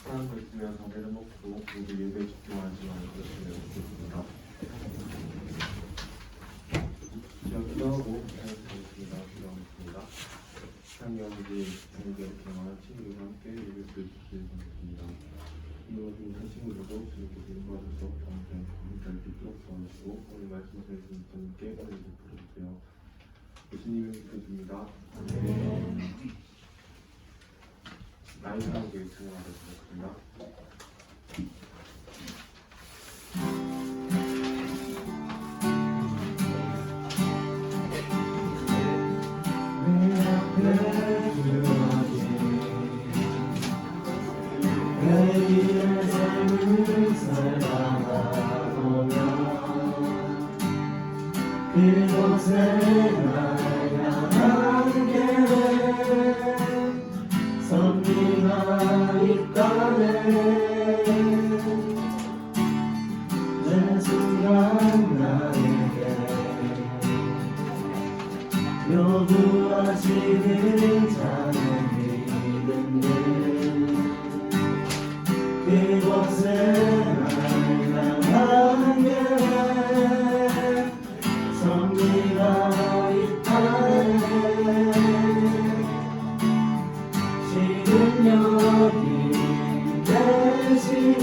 하나님 말씀에 담대를 먹고 모두 예배에 집중하지만 그것을 먹겠습니다. 기도하고 기도하겠습니다. 기도하겠습니다. 하나님 아버지, 저희가 이렇게 많은 친구들과 함께 예배를 드리겠습니다. 이 모든 친구들도 주님께서 인도하셔서 평생 감사할 수 있도록 도와주시고 오늘 말씀하신 주님께 은혜를 베풀어주세요. 예수님을 믿습니다. 나이스한 게 중요하겠습니다. 매일의 삶을 살아가보며 그곳에 날 향하게 섭리가 있다네 매 순간 나에게 요구하시는 자는 믿음들 그곳에 날 향하게 섭리가 있다네 지금 여기 계시며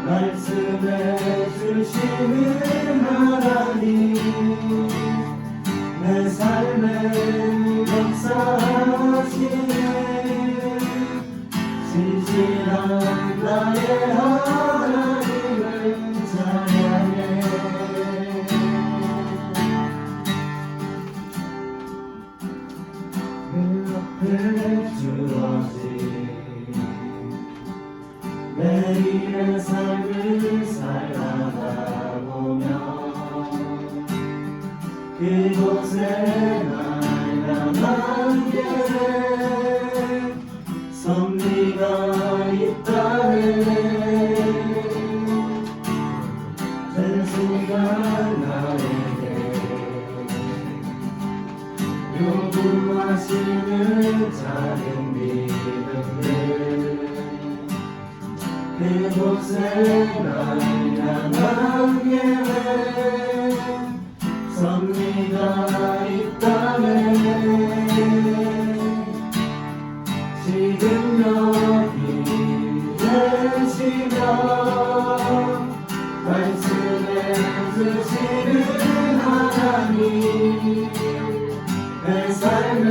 말씀해 주시는 하나님 내 삶에 역사하시네 진실한 나의 하나님을 찬양해 그 앞에 주어진 매일의 삶을 살아가보며 그곳에 날 향하게 섭리가 있다네 매 순간 나에게 요구하시는 작은 믿음들 그곳에 날 향하게 섭리가 있다네 지금 여기 계시며 말씀해 주시는 하나님 내 삶에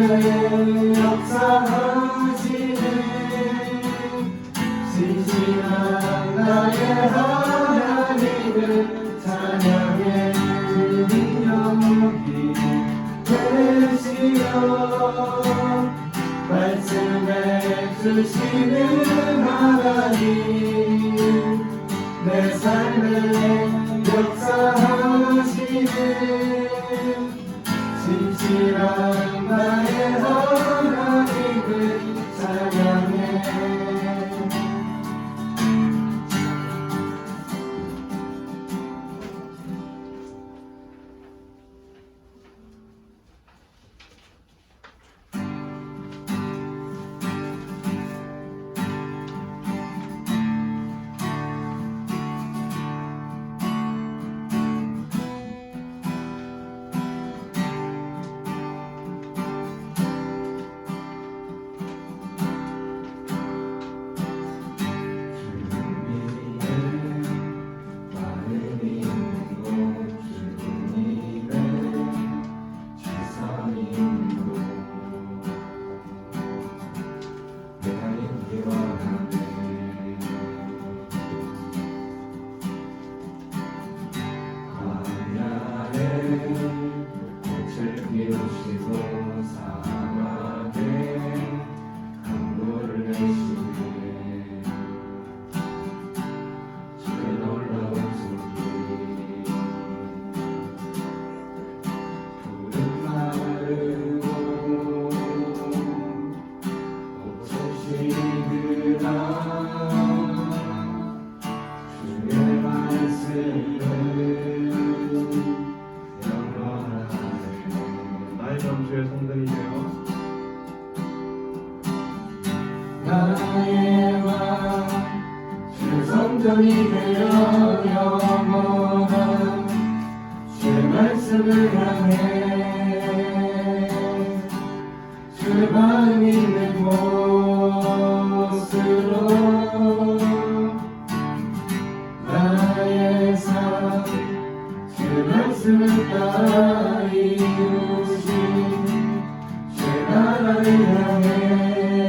역사하시네 진실한 나의 하나님을 찬양해 여기 계시며 말씀해 주시는 하나님 내 삶에 역사하시는 진실한 나의 하나님을 찬양해 나의 성전이 되어 영원한 주의 말씀을 향해 주의 마음 있는 곳으로 나의 삶 주의 말씀을 따라 이루신 주의 나라를 향해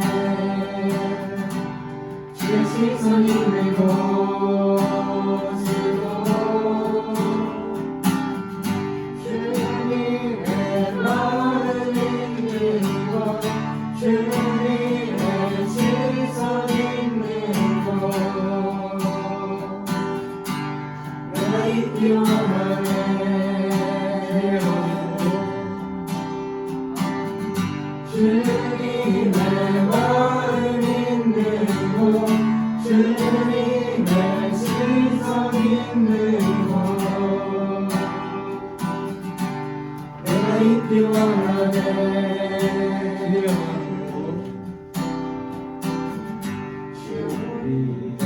주의 시선 있는 곳으로 주님의 마음 있는 곳 주님의 시선 있는 곳 내가 있기 원하네 주님의 마음 있는 곳 주님의 시선 있는 곳 내가 있기 원하네 주님의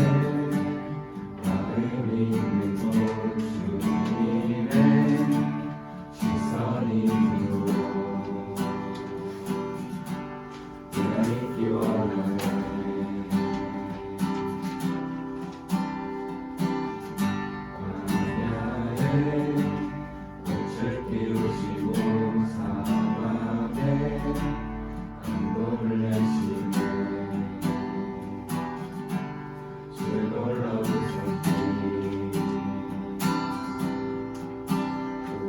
마음 있는 곳 주님의 시선 있는 곳 내가 있기 원하네 꽃을 피우시고 사막에 강도를 내시네 주의 놀라우셨기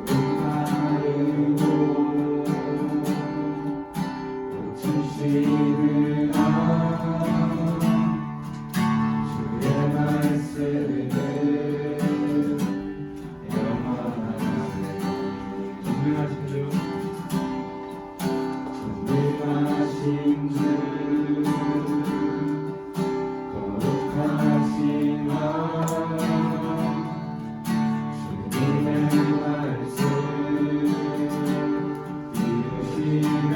푸른 마르고 꽃을 시드나 주의 말씀을 전능하신 주 거룩하신 왕 주님의 말씀 이루시네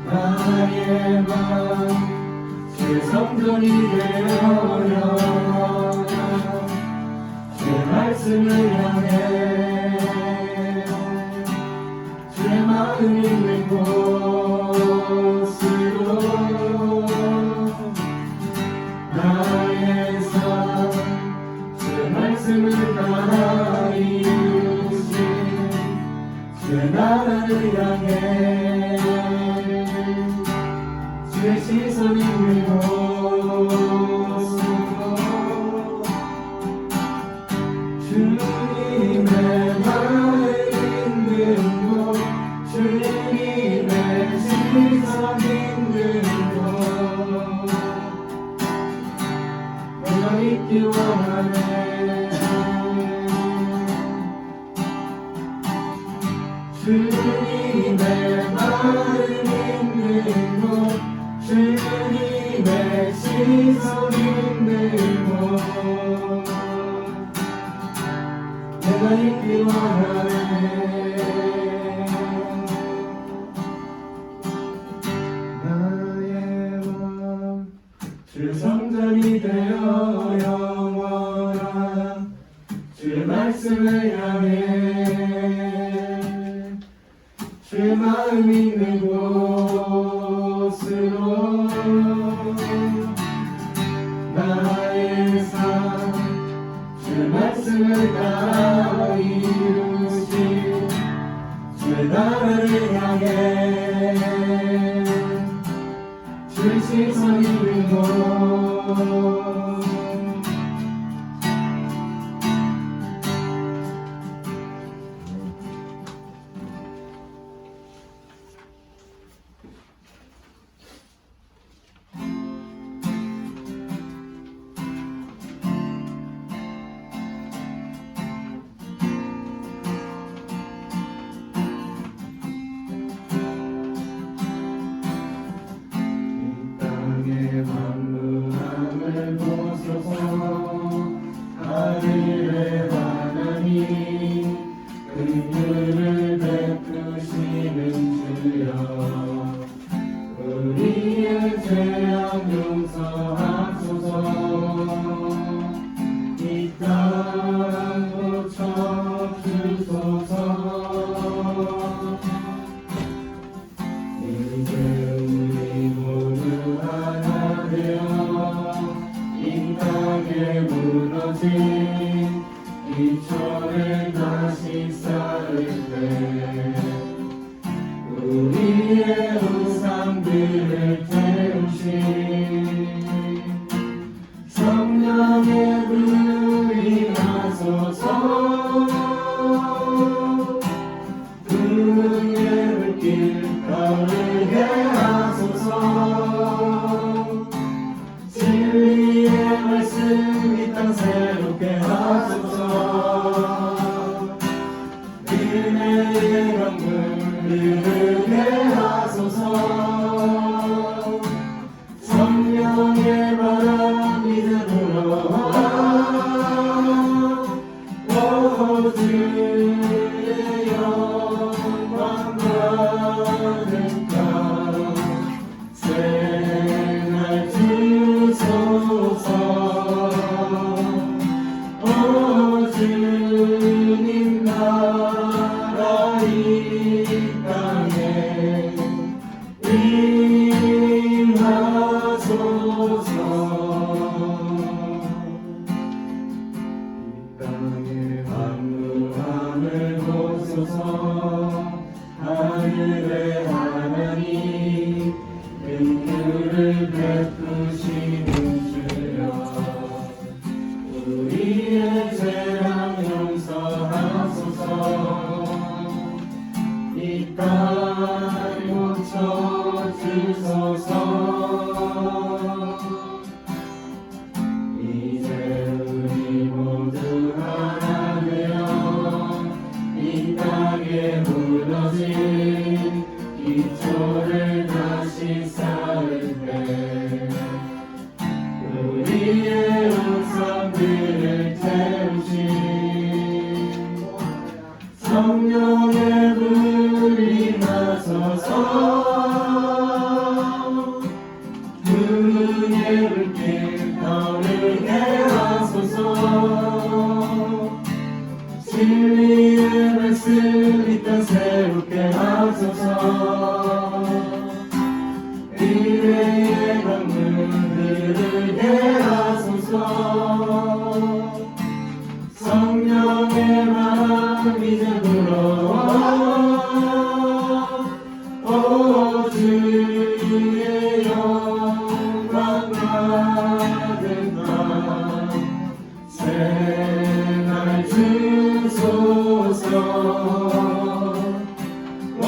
나의 맘 주의 성전이 되어요 주의 말씀을 향해 주의 마음 있는 곳으로 나의 삶 주의 말씀을 따라 이루신 주의 나라를 향해 주의 시선 있는 곳으로 주님의 마음 있는 곳 주님의 시선 있는 곳 내가 있기 원하네 주님의 마음 있는 곳 주님의 시선 있는 곳 내가 있기 원하네 나의 맘 주의 성전이 되어 영원한 주의 말씀을 향해 주의 마음 있는 곳으로 나의 삶 주의 말씀을 따라 이루신 주의 나라를 향해 주의 시선 있는 곳 만무함을 보소서 하늘의 하나님 긍휼을 베푸시는 주여 우리의 죄악 용서하소서. 이 땅 고쳐 주소서. 이제 우리 모두 하나 되어 이 땅에 무너진 기초를 다시 쌓을 때 우리의 우상들을 태우신 성령의 불이 나소서. 그의 불길 떠오르게 하소서. 진리의 말씀 이 땅 새롭게 하소서. 은혜의 강물 흐르게 하소서. 성령의 바람 이제 불어와 오 주의 영광 가득한 생활 주소서. 오 주님 나라 이 땅에 임하소서. 이 땅에 만무함을 보소서. 하늘의 하나님 은혜를 베푸시는 주여 우리의 죄악 용서하소서. 이 땅 고쳐 주소서. 이제 우리 모두 하나 되어 이 땅에 무너진 기초를 다시 쌓을 때 우리의 우상들을 태우신 성령의 불이 나소서. 은혜의 불길 떠오르게 하소서. 진리의 말씀 이 땅 새롭게 하소서. 은혜의 강물 흐르게 하소서. 성령의 바람 이제 불어와 오 주의 영광 가득한 생활 주소서. 오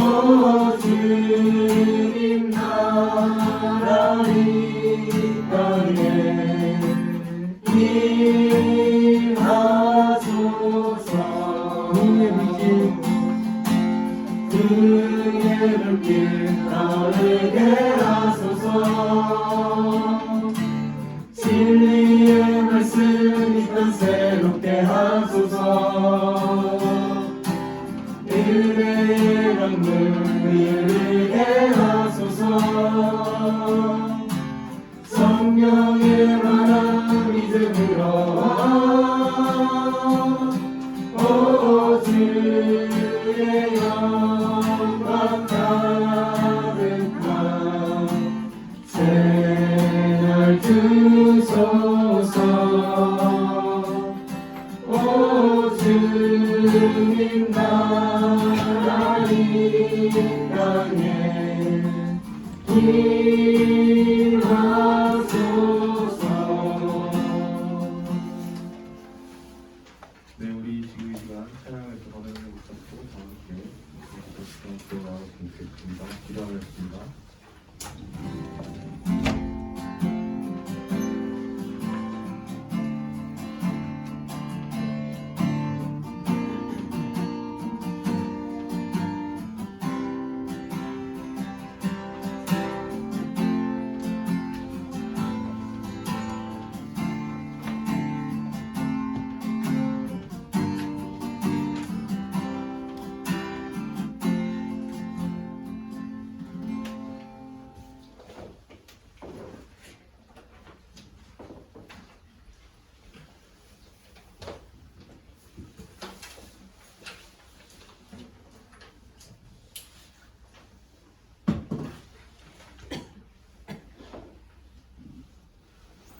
주님 나라 이 땅에 임하소서. 그의 불길 떠오르게 하소서. 진리의 말씀 이 땅 새롭게 하소서. 은혜의 강물 흐르게 하소서. 성령의 바람 이제 불어와 오 주의 영광 가득한 생활 주소서. 오 주님 나라 이 땅에 임하소서. 네, 우리 지금 이 시간 찬양을 들어가는 것도 다 함께 들어가고 있겠습니다. 기도하겠습니다.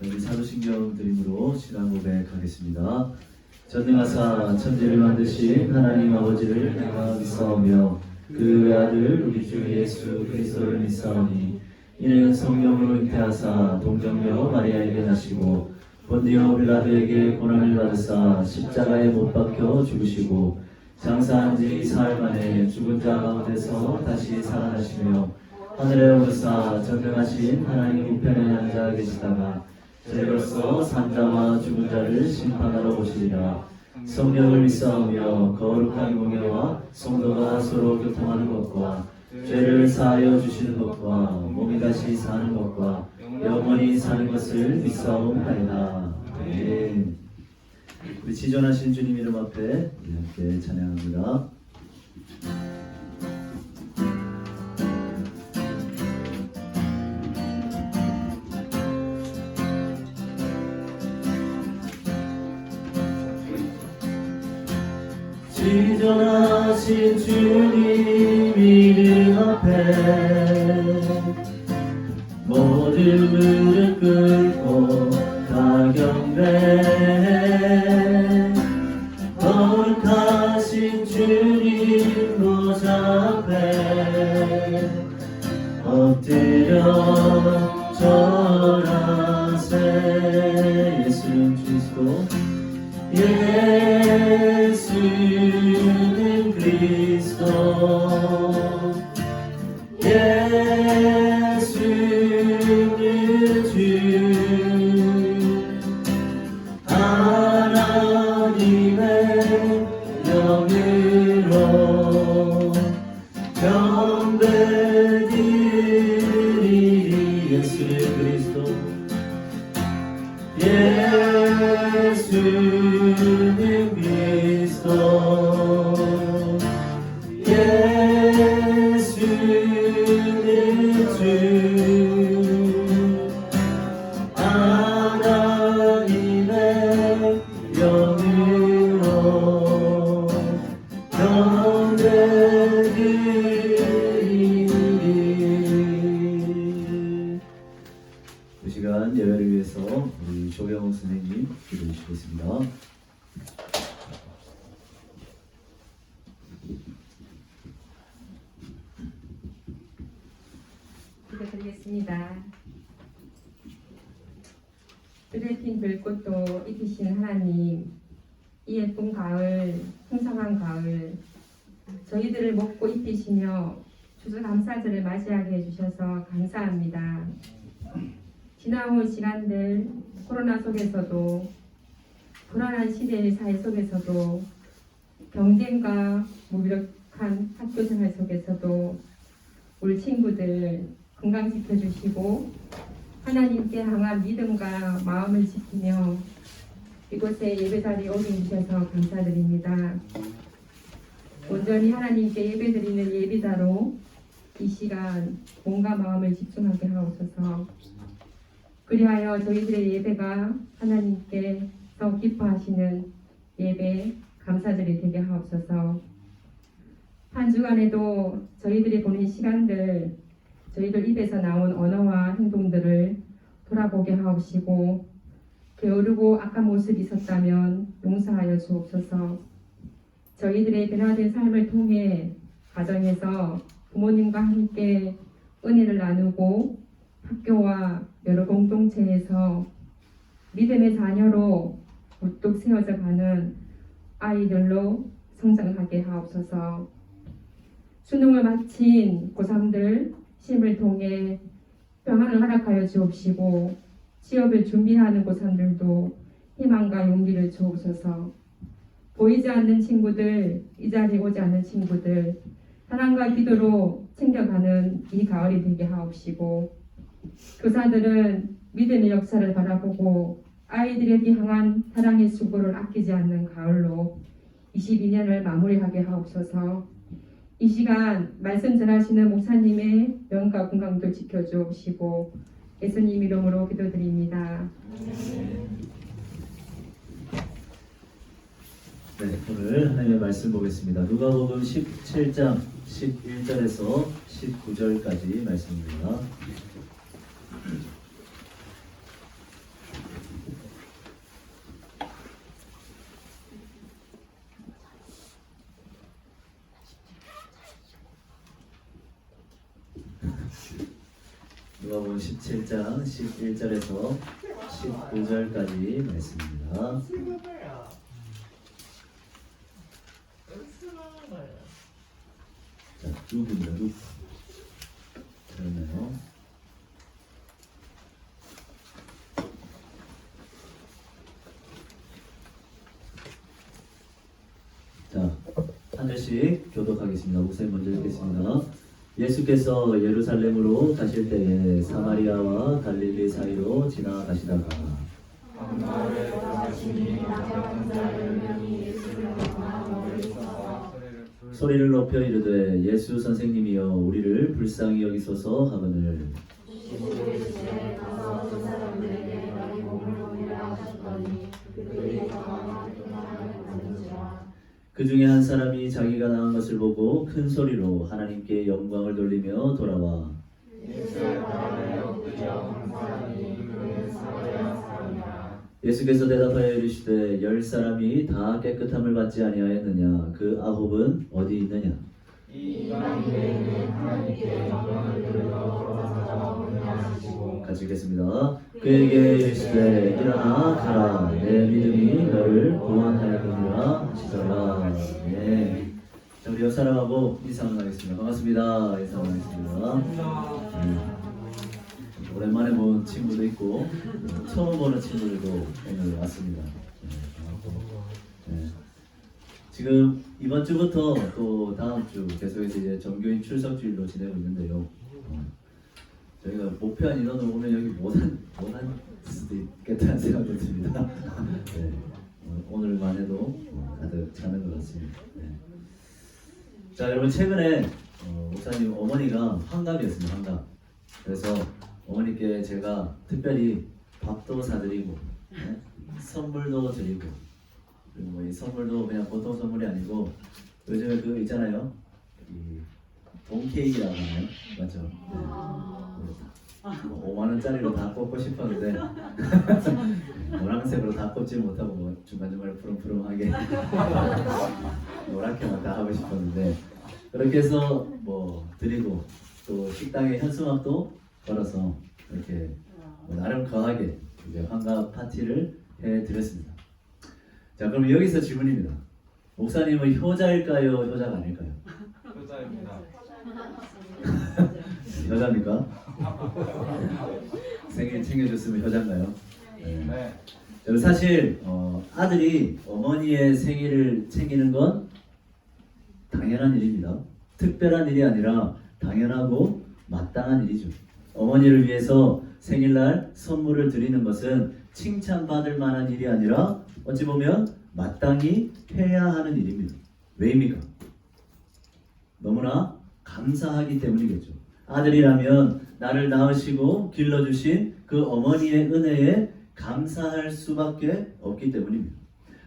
우리 사도신경 드림으로 신앙 고백하겠습니다. 전능하사 천지를 만드신 하나님 아버지를 내가 믿사오며 그 아들 우리 주 예수 그리스도를 믿사오니 이는 성령으로 잉태하사 동정녀 마리아에게 나시고 본디오 빌라도에게 고난을 받으사 십자가에 못 박혀 죽으시고 장사한 지 사흘 만에 죽은 자 가운데서 다시 살아나시며 하늘에 오르사 전능하신 하나님 우편에 앉아 계시다가 저희로서 산자와 죽은 자를 심판하러 오시리라. 성령을 믿사오며 거룩한 공예와 성도가 서로 교통하는 것과 죄를 사하여 주시는 것과 몸이 다시 사는 것과 영원히 사는 것을 믿사옵나이다. 아멘. 우리 지존하신 주님 이름 앞에 우리 함께 찬양합니다. 지존하신 주님 이름 앞에 모든 무릎 꿇고 다 경배해 거룩하신 주님 보좌 앞에 엎드려 절하세. 예수는 그리스도 예수는 그리스도 예수는 주 하나님의 영으로 경배드리리. 예수는 그리스도 예수는 그리스도 예수는 주 하나님의 영으로 경배드리리. 이 시간 예배를 위해서 우리 조경호 선생님 기도해 주시겠습니다. 기도드리겠습니다. 뜰에 핀 들꽃도 입히신 하나님, 이 예쁜 가을, 풍성한 가을, 저희들을 먹고 입히시며 추수감사절을 맞이하게 해주셔서 감사합니다. 지나온 시간들, 코로나 속에서도, 불안한 시대의 사회 속에서도, 경쟁과 무기력한 학교 생활 속에서도 우리 친구들 건강지켜주시고 하나님께 향한 믿음과 마음을 지키며 이곳에 예배자리에 오게 해주셔서 감사드립니다. 온전히 하나님께 예배드리는 예비자로 이 시간 몸과 마음을 집중하게 하옵소서. 그리하여 저희들의 예배가 하나님께서 기뻐하시는 예배 감사절이 되게 하옵소서. 한 주간에도 저희들이 보낸 시간들, 저희들 입에서 나온 언어와 행동들을 돌아보게 하옵시고 게으르고 악한 모습이 있었다면 용서하여 주옵소서. 저희들의 변화된 삶을 통해 가정에서 부모님과 함께 은혜를 나누고 학교와 여러 공동체에서 믿음의 자녀로 우뚝 세워져 가는 아이들로 성장하게 하옵소서. 수능을 마친 고3들 시험을 통해 평안을 허락하여 주옵시고 취업을 준비하는 고3들도 희망과 용기를 주옵소서. 보이지 않는 친구들, 이 자리에 오지 않는 친구들 사랑과 기도로 챙겨가는 이 가을이 되게 하옵시고 교사들은 믿음의 역사를 바라보고 아이들에게 향한 사랑의 수고를 아끼지 않는 가을로 22년을 마무리하게 하옵소서. 이 시간 말씀 전하시는 목사님의 영과 건강도 지켜주옵시고 예수님 이름으로 기도드립니다. 네, 오늘 하나님의 말씀 보겠습니다. 누가복음 17장 11절에서 19절까지 말씀입니다. 누가복음 17장 11절에서 19절까지 말씀입니다. 자, 룩입니다. 룩. 그러면요. 자, 한 절씩 교독하겠습니다. 목사님 먼저 읽겠습니다. 예수께서 예루살렘으로 가실 때에 사마리아와 갈릴리 사이로 지나가시다가 소리를 높여 이르되 예수 선생님이여 우리를 불쌍히 여기소서 하거늘 그 중에 한 사람이 자기가 당한 것을 보고 큰 소리로 하나님께 영광을 돌리며 돌아와 예수께서 대답하여 이르시되 10사람이 다 깨끗함을 받지 아니하였느냐 그 아홉은 어디 있느냐 같이 읽겠습니다. 그에게 이르시되 일어나 가라 내 믿음이 너를 구원하였느니라 하시더라. 네. 자, 우리 옆 사람하고 인사를 하겠습니다. 반갑습니다. 인사를 하겠습니다. 오랜만에 본 친구도 있고 처음 보는 친구들도 오늘 왔습니다. 네. 지금 이번 주부터 또 다음 주 계속해서 이제 정교인 출석주일로 지내고 있는데요. 저희가 목표한 인원을 오면 여기 못한 수도 있겠다는 생각도 듭니다. 네. 오늘만 해도 가득 차는 것 같습니다. 네. 자, 여러분 최근에 목사님 어머니가 환갑이었습니다. 환갑. 그래서 어머니께 제가 특별히 밥도 사드리고 네? 선물도 드리고 그리고 뭐 이 선물도 그냥 보통 선물이 아니고 요즘에 그 있잖아요. 이 돈케이크라고 하나요? 맞죠? 네. 5만 원짜리로 다 꽂고 싶었는데 노란색으로 다 꽂지 못하고 뭐 중간중간에 푸름푸름하게 노랗게만 다 하고 싶었는데 그렇게 해서 뭐 드리고 또 식당에 현수막도 걸어서 이렇게 뭐 나름 거하게 이제 환갑 파티를 해드렸습니다. 자, 그럼 여기서 질문입니다. 목사님은 효자일까요? 효자가 아닐까요? 효자입니다. 효자입니까? 생일 챙겨줬으면 효자인가요? 네. 여러분 사실 아들이 어머니의 생일을 챙기는 건 당연한 일입니다. 특별한 일이 아니라 당연하고 마땅한 일이죠. 어머니를 위해서 생일날 선물을 드리는 것은 칭찬받을 만한 일이 아니라 어찌 보면 마땅히 해야 하는 일입니다. 왜입니까? 너무나 감사하기 때문이겠죠. 아들이라면 나를 낳으시고 길러주신 그 어머니의 은혜에 감사할 수밖에 없기 때문입니다.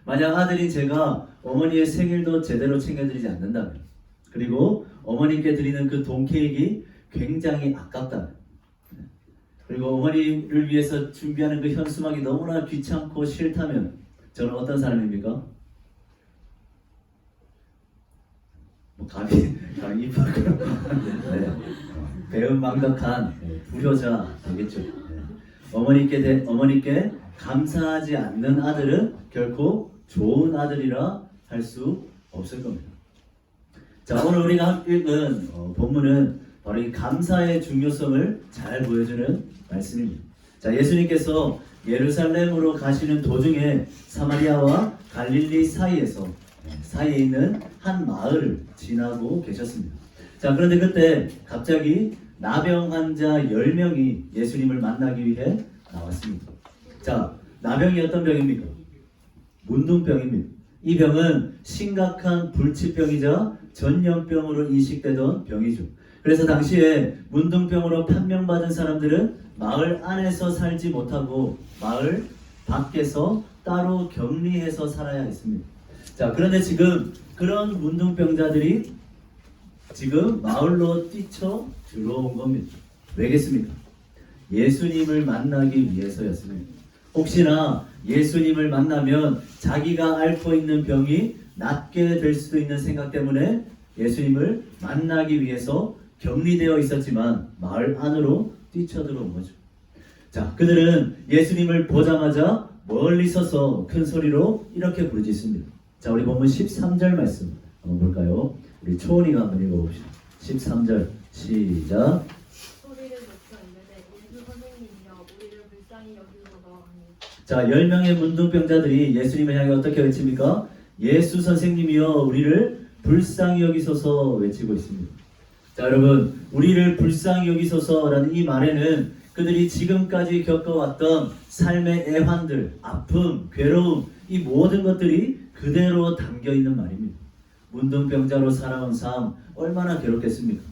만약 아들인 제가 어머니의 생일도 제대로 챙겨드리지 않는다면 그리고 어머니께 드리는 그 돈케이크 굉장히 아깝다면 그리고 어머니를 위해서 준비하는 그 현수막이 너무나 귀찮고 싫다면 저는 어떤 사람입니까? 뭐 감히 입학을 네. 배은망덕한 불효자 되겠죠. 네. 어머니께 감사하지 않는 아들은 결코 좋은 아들이라 할 수 없을 겁니다. 자, 오늘 우리가 읽은 본문은 바로 이 감사의 중요성을 잘 보여주는 말씀입니다. 자, 예수님께서 예루살렘으로 가시는 도중에 사마리아와 갈릴리 사이에 있는 한 마을을 지나고 계셨습니다. 자, 그런데 그때 갑자기 나병 환자 10명이 예수님을 만나기 위해 나왔습니다. 자, 나병이 어떤 병입니까? 문둥병입니다. 이 병은 심각한 불치병이자 전염병으로 인식되던 병이죠. 그래서 당시에 문둥병으로 판명받은 사람들은 마을 안에서 살지 못하고 마을 밖에서 따로 격리해서 살아야 했습니다. 자, 그런데 지금 그런 문둥병자들이 지금 마을로 뛰쳐 들어온 겁니다. 왜겠습니까? 예수님을 만나기 위해서였습니다. 혹시나 예수님을 만나면 자기가 앓고 있는 병이 낫게 될 수도 있는 생각 때문에 예수님을 만나기 위해서 격리되어 있었지만 마을 안으로 뛰쳐들어온 거죠. 자, 그들은 예수님을 보자마자 멀리 서서 큰 소리로 이렇게 부르짖습니다. 자, 우리 본문 13절 말씀 한번 볼까요? 우리 초원이가 한번 읽어봅시다. 13절 시작. 소리를 높여 이르되 예수 선생님이여 우리를 불쌍히 여기소서 하니 자, 10명의 문둥병자들이 예수님을 향해 어떻게 외칩니까? 예수 선생님이여 우리를 불쌍히 여기소서 외치고 있습니다. 자, 여러분, 우리를 불쌍히 여기소서라는 이 말에는 그들이 지금까지 겪어왔던 삶의 애환들, 아픔, 괴로움, 이 모든 것들이 그대로 담겨있는 말입니다. 문둥병자로 살아온 삶 얼마나 괴롭겠습니까?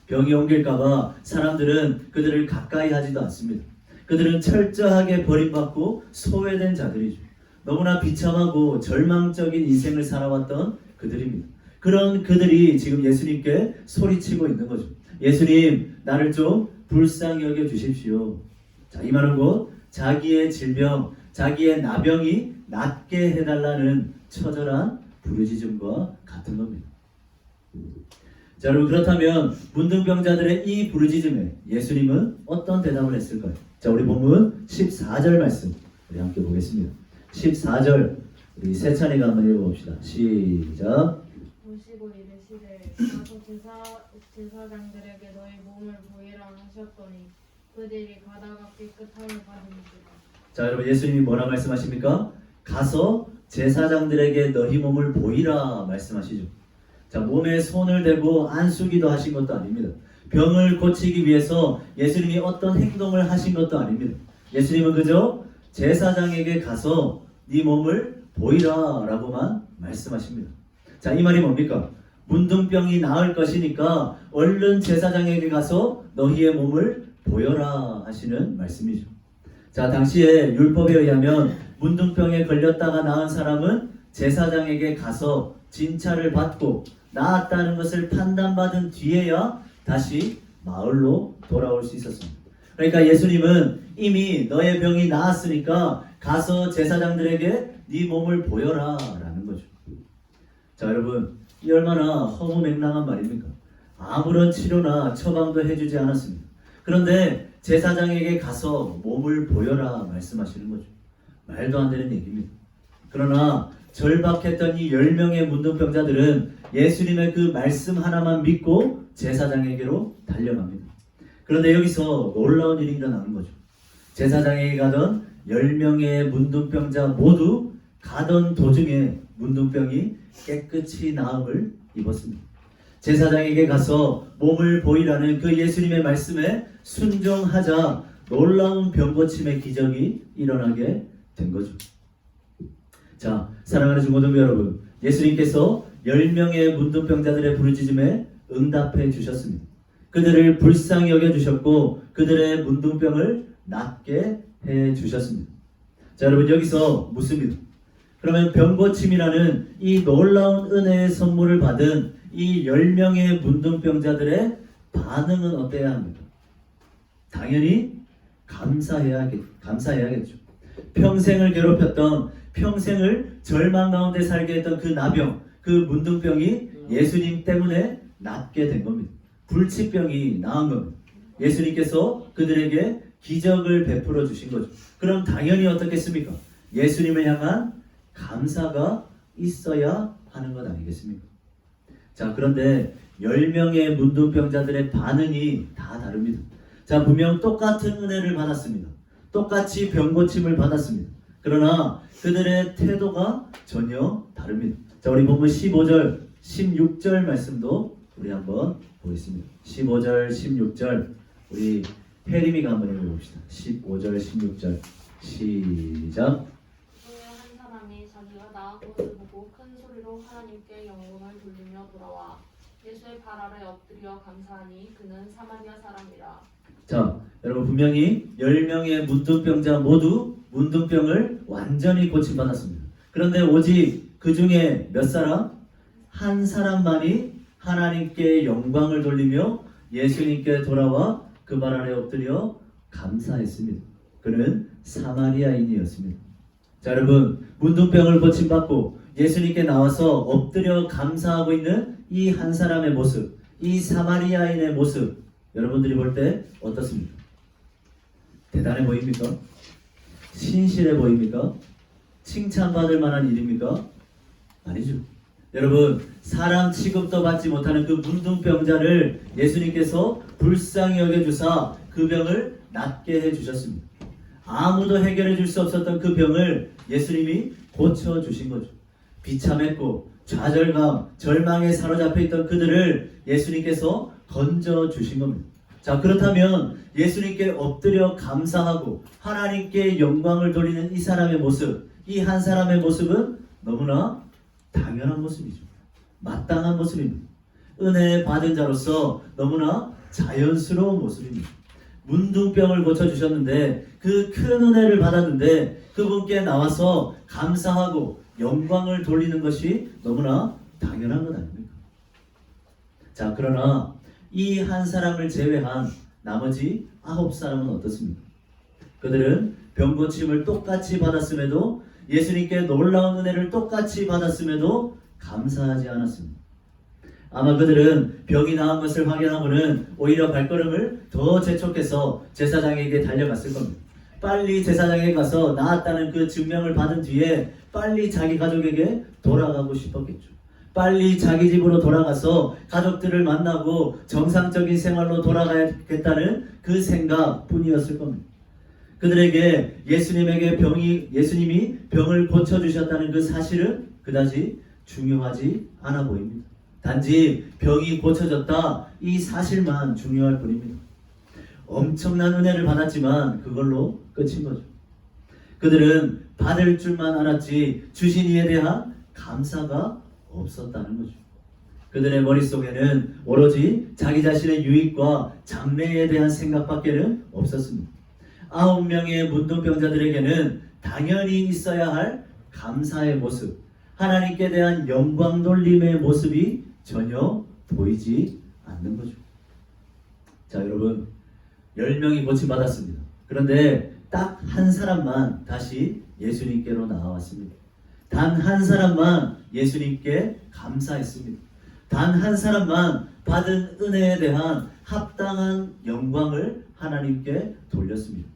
병이 옮길까봐 사람들은 그들을 가까이 하지도 않습니다. 그들은 철저하게 버림받고 소외된 자들이죠. 너무나 비참하고 절망적인 인생을 살아왔던 그들입니다. 그런 그들이 지금 예수님께 소리치고 있는 거죠. 예수님, 나를 좀 불쌍히 여겨 주십시오. 자, 이 말은 곧 자기의 질병, 자기의 나병이 낫게 해달라는 처절한 부르짖음과 같은 겁니다. 자, 여러분, 그렇다면 문둥병자들의 이 부르짖음에 예수님은 어떤 대답을 했을까요? 자, 우리 본문 14절 말씀 우리 함께 보겠습니다. 14절 우리 세 차례가 한번 읽어봅시다. 시작. 보시고 이르시되 가서 제사장들에게 너희 몸을 보이라 하셨더니 그들이 가다가 깨끗함을 받으니라. 자, 여러분, 예수님이 뭐라 말씀하십니까? 가서 제사장들에게 너희 몸을 보이라 말씀하시죠. 자, 몸에 손을 대고 안수기도 하신 것도 아닙니다. 병을 고치기 위해서 예수님이 어떤 행동을 하신 것도 아닙니다. 예수님은 그저 제사장에게 가서 네 몸을 보이라 라고만 말씀하십니다. 자, 이 말이 뭡니까? 문둥병이 나을 것이니까 얼른 제사장에게 가서 너희의 몸을 보여라 하시는 말씀이죠. 자, 당시에 율법에 의하면 문둥병에 걸렸다가 나은 사람은 제사장에게 가서 진찰을 받고 나았다는 것을 판단받은 뒤에야 다시 마을로 돌아올 수 있었습니다. 그러니까 예수님은 이미 너의 병이 나았으니까 가서 제사장들에게 네 몸을 보여라 라는 거죠. 자, 여러분, 이 얼마나 허무맹랑한 말입니까? 아무런 치료나 처방도 해주지 않았습니다. 그런데 제사장에게 가서 몸을 보여라 말씀하시는 거죠. 말도 안 되는 얘기입니다. 그러나 절박했던 이 10명의 문둥병자들은 예수님의 그 말씀 하나만 믿고 제사장에게로 달려갑니다. 그런데 여기서 놀라운 일이 일어나는 거죠. 제사장에게 가던 10명의 문둥병자 모두 가던 도중에 문둥병이 깨끗이 나음을 입었습니다. 제사장에게 가서 몸을 보이라는 그 예수님의 말씀에 순종하자 놀라운 병고침의 기적이 일어나게 된 거죠. 자, 사랑하는 중고등부 여러분, 예수님께서 10명의 문둥병자들의 부르짖음에 응답해 주셨습니다. 그들을 불쌍히 여겨주셨고 그들의 문둥병을 낫게 해 주셨습니다. 자, 여러분, 여기서 묻습니다. 그러면 병고침이라는 이 놀라운 은혜의 선물을 받은 이 10명의 문둥병자들의 반응은 어때야 합니까? 당연히 감사해야겠죠. 평생을 괴롭혔던, 평생을 절망 가운데 살게 했던 그 나병, 그 문둥병이 예수님 때문에 낫게 된 겁니다. 불치병이 나은 겁니다. 예수님께서 그들에게 기적을 베풀어 주신 거죠. 그럼 당연히 어떻겠습니까? 예수님을 향한 감사가 있어야 하는 것 아니겠습니까? 자, 그런데 10명의 문둥병자들의 반응이 다 다릅니다. 자, 분명 똑같은 은혜를 받았습니다. 똑같이 병고침을 받았습니다. 그러나 그들의 태도가 전혀 다릅니다. 자, 우리 본문 15절, 16절 말씀도 우리 한번 보겠습니다. 15절, 16절 우리 혜림이가 한번 읽어봅시다. 15절, 16절 시작. 중에 한 사람이 자기가 나은 것을 보고 큰 소리로 하나님께 영광을 돌리며 돌아와 예수의 발 아래 엎드려 감사하니 그는 사마리아 사람이라. 자, 여러분, 분명히 10명의 문둥병자 모두 문둥병을 완전히 고침받았습니다. 그런데 오직 그 중에 몇 사람? 한 사람만이 하나님께 영광을 돌리며 예수님께 돌아와 그 발 아래 엎드려 감사했습니다. 그는 사마리아인이었습니다. 자, 여러분, 문둥병을 고침받고 예수님께 나와서 엎드려 감사하고 있는 이 한 사람의 모습, 이 사마리아인의 모습 여러분들이 볼 때 어떻습니까? 대단해 보입니까? 신실해 보입니까? 칭찬받을 만한 일입니까? 아니죠. 여러분, 사람 취급도 받지 못하는 그 문둥병자를 예수님께서 불쌍히 여겨주사 그 병을 낫게 해주셨습니다. 아무도 해결해 줄 수 없었던 그 병을 예수님이 고쳐주신 거죠. 비참했고 좌절감, 절망에 사로잡혀 있던 그들을 예수님께서 건져주신 겁니다. 자, 그렇다면 예수님께 엎드려 감사하고 하나님께 영광을 돌리는 이 사람의 모습, 이 한 사람의 모습은 너무나 당연한 모습이죠. 마땅한 모습입니다. 은혜 받은 자로서 너무나 자연스러운 모습입니다. 문둥병을 고쳐주셨는데 그 큰 은혜를 받았는데 그분께 나와서 감사하고 영광을 돌리는 것이 너무나 당연한 것 아닙니까? 자, 그러나 이 한 사람을 제외한 나머지 9사람은 어떻습니까? 그들은 병고침을 똑같이 받았음에도 예수님께 놀라운 은혜를 똑같이 받았음에도 감사하지 않았습니다. 아마 그들은 병이 나은 것을 확인하고는 오히려 발걸음을 더 재촉해서 제사장에게 달려갔을 겁니다. 빨리 제사장에게 가서 나았다는 그 증명을 받은 뒤에 빨리 자기 가족에게 돌아가고 싶었겠죠. 빨리 자기 집으로 돌아가서 가족들을 만나고 정상적인 생활로 돌아가야겠다는 그 생각뿐이었을 겁니다. 그들에게 예수님이 병을 고쳐주셨다는 그 사실은 그다지 중요하지 않아 보입니다. 단지 병이 고쳐졌다 이 사실만 중요할 뿐입니다. 엄청난 은혜를 받았지만 그걸로 끝인 거죠. 그들은 받을 줄만 알았지 주신 이에 대한 감사가 없었다는 거죠. 그들의 머릿속에는 오로지 자기 자신의 유익과 장래에 대한 생각밖에는 없었습니다. 9명의 문둥병자들에게는 당연히 있어야 할 감사의 모습, 하나님께 대한 영광 돌림의 모습이 전혀 보이지 않는 거죠. 자, 여러분, 10명이 고침받았습니다. 그런데 딱 한 사람만 다시 예수님께로 나와왔습니다. 단 한 사람만 예수님께 감사했습니다. 단 한 사람만 받은 은혜에 대한 합당한 영광을 하나님께 돌렸습니다.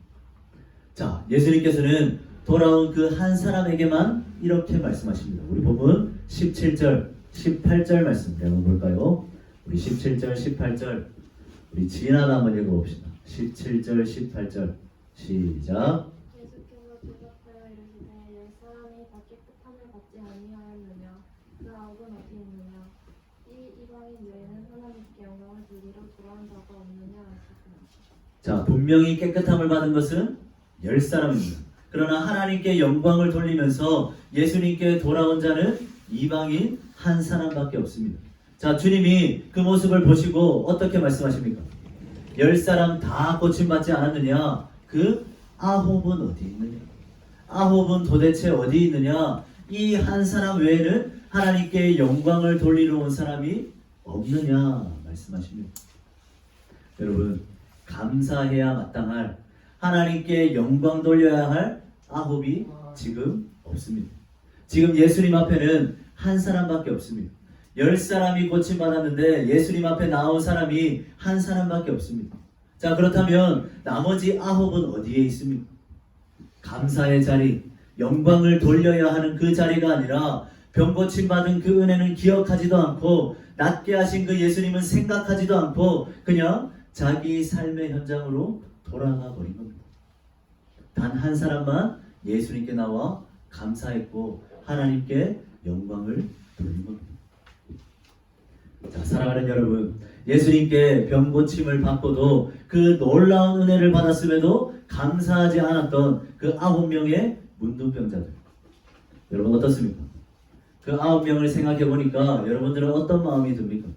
자, 예수님께서는 돌아온 그 한 사람에게만 이렇게 말씀하십니다. 우리 본문 17절, 18절 말씀 한번 볼까요? 우리 17절, 18절 우리 지나다 한번 읽어봅시다. 17절, 18절 시작. 예수께서 대답하여 이르시되 옛 사람이 다 깨끗함을 받지 아니하였느냐 그 아홉은 어디 있느냐 이 이방인 외에는 하나님께 영광을 돌리러 돌아온 자가 없느냐 하시더라. 자, 분명히 깨끗함을 받은 것은 10사람입니다. 그러나 하나님께 영광을 돌리면서 예수님께 돌아온 자는 이방인 한 사람밖에 없습니다. 자, 주님이 그 모습을 보시고 어떻게 말씀하십니까? 10사람 다 고침받지 않았느냐? 그 9은 어디 있느냐? 9은 도대체 어디 있느냐? 이 한 사람 외에는 하나님께 영광을 돌리러 온 사람이 없느냐? 말씀하십니다. 여러분, 감사해야 마땅할, 하나님께 영광 돌려야 할 9이 지금 없습니다. 지금 예수님 앞에는 한 사람밖에 없습니다. 10사람이 고침받았는데 예수님 앞에 나온 사람이 한 사람밖에 없습니다. 자, 그렇다면 나머지 9은 어디에 있습니까? 감사의 자리, 영광을 돌려야 하는 그 자리가 아니라 병 고침받은 그 은혜는 기억하지도 않고 낫게 하신 그 예수님은 생각하지도 않고 그냥 자기 삶의 현장으로 돌아가 버린 겁니다. 단 한 사람만 예수님께 나와 감사했고 하나님께 영광을 돌린 겁니다. 자, 사랑하는 여러분, 예수님께 병 고침을 받고도 그 놀라운 은혜를 받았음에도 감사하지 않았던 그 9명의 문둥병자들, 여러분 어떻습니까? 그 9명을 생각해 보니까 여러분들은 어떤 마음이 듭니까?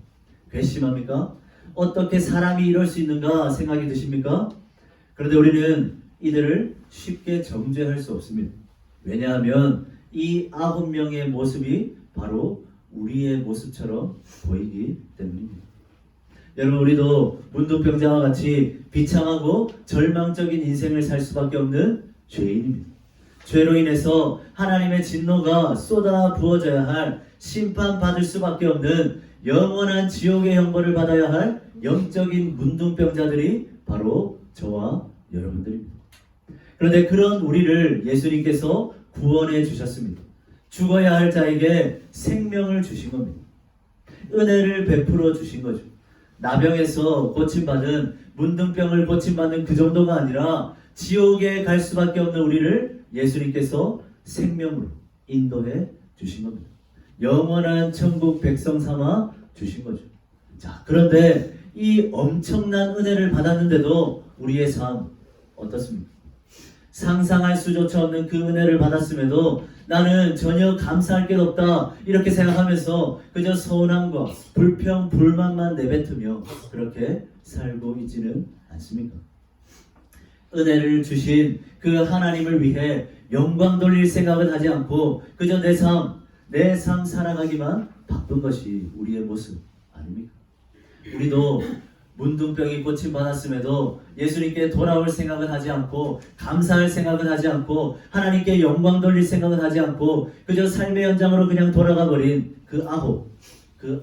괘씸합니까? 어떻게 사람이 이럴 수 있는가 생각이 드십니까? 그런데 우리는 이들을 쉽게 정죄할 수 없습니다. 왜냐하면 이 9명의 모습이 바로 우리의 모습처럼 보이기 때문입니다. 여러분, 우리도 문둥병자와 같이 비참하고 절망적인 인생을 살 수밖에 없는 죄인입니다. 죄로 인해서 하나님의 진노가 쏟아 부어져야 할 심판받을 수밖에 없는 영원한 지옥의 형벌을 받아야 할 영적인 문둥병자들이 바로 저와 여러분들입니다. 그런데 그런 우리를 예수님께서 구원해 주셨습니다. 죽어야 할 자에게 생명을 주신 겁니다. 은혜를 베풀어 주신 거죠. 나병에서 고침받은, 문둥병을 고침받는 그 정도가 아니라 지옥에 갈 수밖에 없는 우리를 예수님께서 생명으로 인도해 주신 겁니다. 영원한 천국 백성 삼아 주신 거죠. 자, 그런데 이 엄청난 은혜를 받았는데도 우리의 삶 어떻습니까? 상상할 수조차 없는 그 은혜를 받았음에도 나는 전혀 감사할 게 없다 이렇게 생각하면서 그저 서운함과 불평, 불만만 내뱉으며 그렇게 살고 있지는 않습니까? 은혜를 주신 그 하나님을 위해 영광 돌릴 생각은 하지 않고 그저 내 삶 살아가기만 바쁜 것이 우리의 모습 아닙니까? 우리도 문둥병이 고침받았음에도 예수님께 돌아올 생각은 하지 않고 감사할 생각은 하지 않고 하나님께 영광 돌릴 생각은 하지 않고 그저 삶의 현장으로 그냥 돌아가 버린 그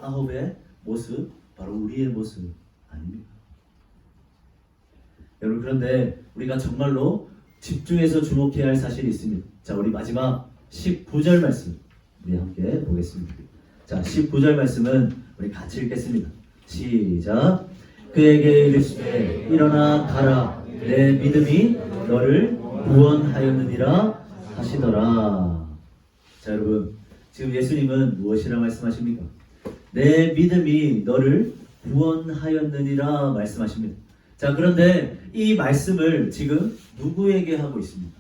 아홉의 모습, 바로 우리의 모습 아닙니까? 여러분, 그런데 우리가 정말로 집중해서 주목해야 할 사실이 있습니다. 자, 우리 마지막 19절 말씀 우리 함께 보겠습니다. 자, 19절 말씀은 우리 같이 읽겠습니다. 시작. 그에게 이르시되 일어나 가라, 내 믿음이 너를 구원하였느니라 하시더라. 자, 여러분, 지금 예수님은 무엇이라 말씀하십니까? 내 믿음이 너를 구원하였느니라 말씀하십니다. 자, 그런데 이 말씀을 지금 누구에게 하고 있습니까?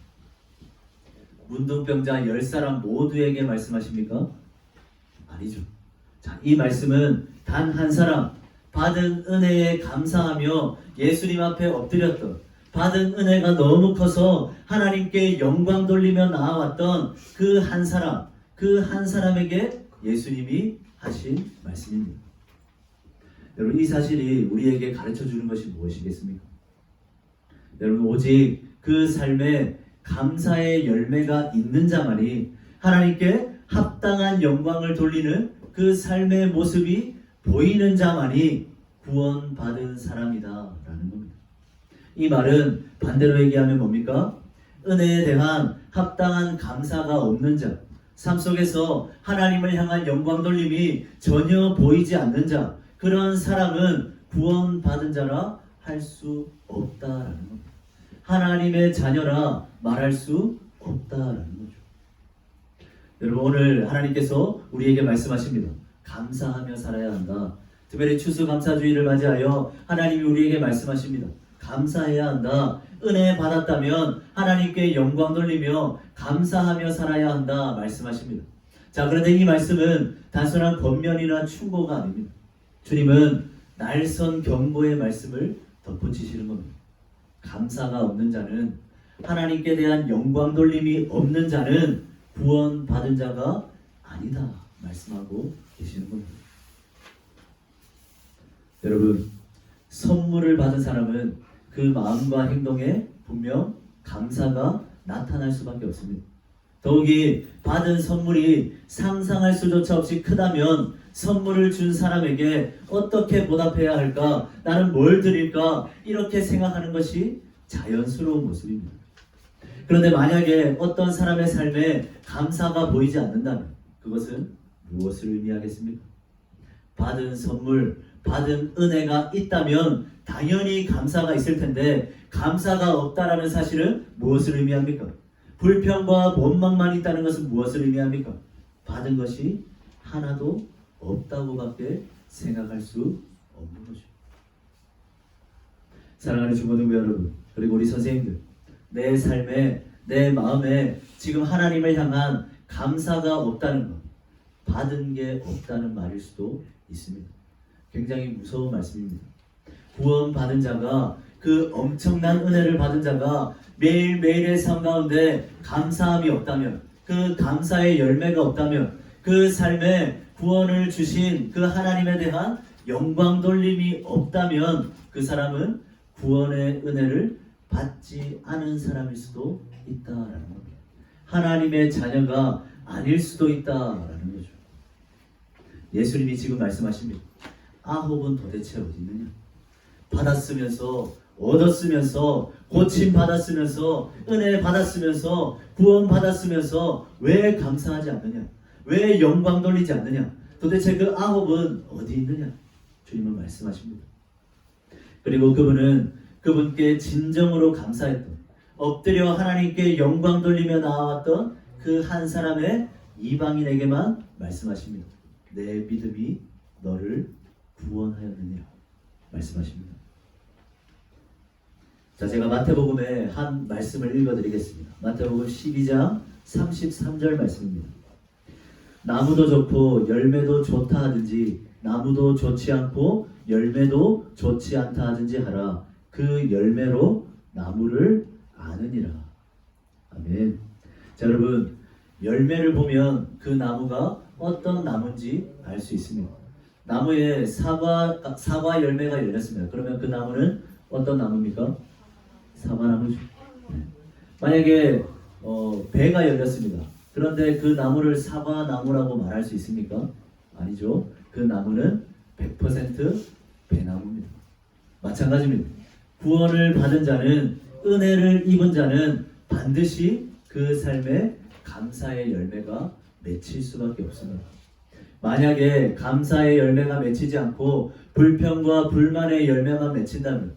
문둥병자 10사람 모두에게 말씀하십니까? 아니죠. 자, 이 말씀은 단 한 사람, 받은 은혜에 감사하며 예수님 앞에 엎드렸던, 받은 은혜가 너무 커서 하나님께 영광 돌리며 나아왔던 그 한 사람에게 예수님이 하신 말씀입니다. 여러분, 이 사실이 우리에게 가르쳐 주는 것이 무엇이겠습니까? 여러분, 오직 그 삶에 감사의 열매가 있는 자만이 하나님께 합당한 영광을 돌리는 그 삶의 모습이 보이는 자만이 구원받은 사람이다라는 겁니다. 이 말은 반대로 얘기하면 뭡니까? 은혜에 대한 합당한 감사가 없는 자, 삶 속에서 하나님을 향한 영광 돌림이 전혀 보이지 않는 자, 그런 사람은 구원받은 자라 할 수 없다라는 겁니다. 하나님의 자녀라 말할 수 없다라는 거죠. 여러분, 오늘 하나님께서 우리에게 말씀하십니다. 감사하며 살아야 한다. 특별히 추수감사주의를 맞이하여 하나님이 우리에게 말씀하십니다. 감사해야 한다. 은혜 받았다면 하나님께 영광 돌리며 감사하며 살아야 한다 말씀하십니다. 자, 그런데 이 말씀은 단순한 권면이나 충고가 아닙니다. 주님은 날선 경고의 말씀을 덧붙이시는 겁니다. 감사가 없는 자는, 하나님께 대한 영광 돌림이 없는 자는 구원받은 자가 아니다 말씀하고 계시는 겁니다. 여러분, 선물을 받은 사람은 그 마음과 행동에 분명 감사가 나타날 수밖에 없습니다. 더욱이 받은 선물이 상상할 수조차 없이 크다면 선물을 준 사람에게 어떻게 보답해야 할까, 나는 뭘 드릴까, 이렇게 생각하는 것이 자연스러운 모습입니다. 그런데 만약에 어떤 사람의 삶에 감사가 보이지 않는다면 그것은 무엇을 의미하겠습니까? 받은 선물, 받은 은혜가 있다면 당연히 감사가 있을 텐데 감사가 없다라는 사실은 무엇을 의미합니까? 불평과 원망만 있다는 것은 무엇을 의미합니까? 받은 것이 하나도 없다고밖에 생각할 수 없는 거죠. 사랑하는 중고등부 여러분, 그리고 우리 선생님들, 내 삶에, 내 마음에 지금 하나님을 향한 감사가 없다는 것, 받은 게 없다는 말일 수도 있습니다. 굉장히 무서운 말씀입니다. 구원받은 자가, 그 엄청난 은혜를 받은 자가 매일매일의 삶 가운데 감사함이 없다면, 그 감사의 열매가 없다면, 그 삶에 구원을 주신 그 하나님에 대한 영광 돌림이 없다면 그 사람은 구원의 은혜를 받지 않은 사람일 수도 있다라는 겁니다. 하나님의 자녀가 아닐 수도 있다라는 거죠. 예수님이 지금 말씀하십니다. 아홉은 도대체 어디 있느냐? 받았으면서, 얻었으면서, 고침 받았으면서, 은혜 받았으면서, 구원 받았으면서 왜 감사하지 않느냐? 왜 영광 돌리지 않느냐? 도대체 그 아홉은 어디 있느냐? 주님은 말씀하십니다. 그리고 그분은 그분께 진정으로 감사했던, 엎드려 하나님께 영광 돌리며 나아왔던 그 한 사람의 이방인에게만 말씀하십니다. 내 믿음이 너를 구원하였느냐 말씀하십니다. 자, 제가 마태복음의 한 말씀을 읽어드리겠습니다. 마태복음 12장 33절 말씀입니다. 나무도 좋고 열매도 좋다 하든지 나무도 좋지 않고 열매도 좋지 않다 하든지 하라. 그 열매로 나무를 아느니라. 아멘. 자, 여러분, 열매를 보면 그 나무가 어떤 나무인지 알 수 있습니다. 나무에 사과 열매가 열렸습니다. 그러면 그 나무는 어떤 나무입니까? 사과나무죠. 네. 만약에 배가 열렸습니다. 그런데 그 나무를 사과나무라고 말할 수 있습니까? 아니죠. 그 나무는 100% 배나무입니다. 마찬가지입니다. 구원을 받은 자는, 은혜를 입은 자는 반드시 그 삶에 감사의 열매가 맺힐 수밖에 없습니다. 만약에 감사의 열매가 맺히지 않고 불평과 불만의 열매만 맺힌다면,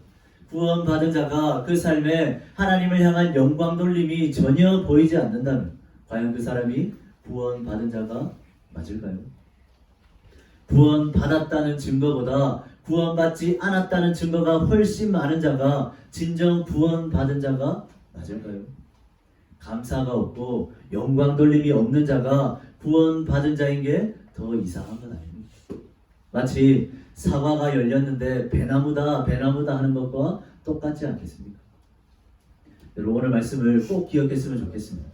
구원받은 자가 그 삶에 하나님을 향한 영광 돌림이 전혀 보이지 않는다면 과연 그 사람이 구원받은 자가 맞을까요? 구원받았다는 증거보다 구원받지 않았다는 증거가 훨씬 많은 자가 진정 구원받은 자가 맞을까요? 감사가 없고 영광 돌림이 없는 자가 구원받은 자인 게 더 이상한 건 아닙니다. 마치 사과가 열렸는데 배나무다 하는 것과 똑같지 않겠습니까? 여러분, 오늘 말씀을 꼭 기억했으면 좋겠습니다.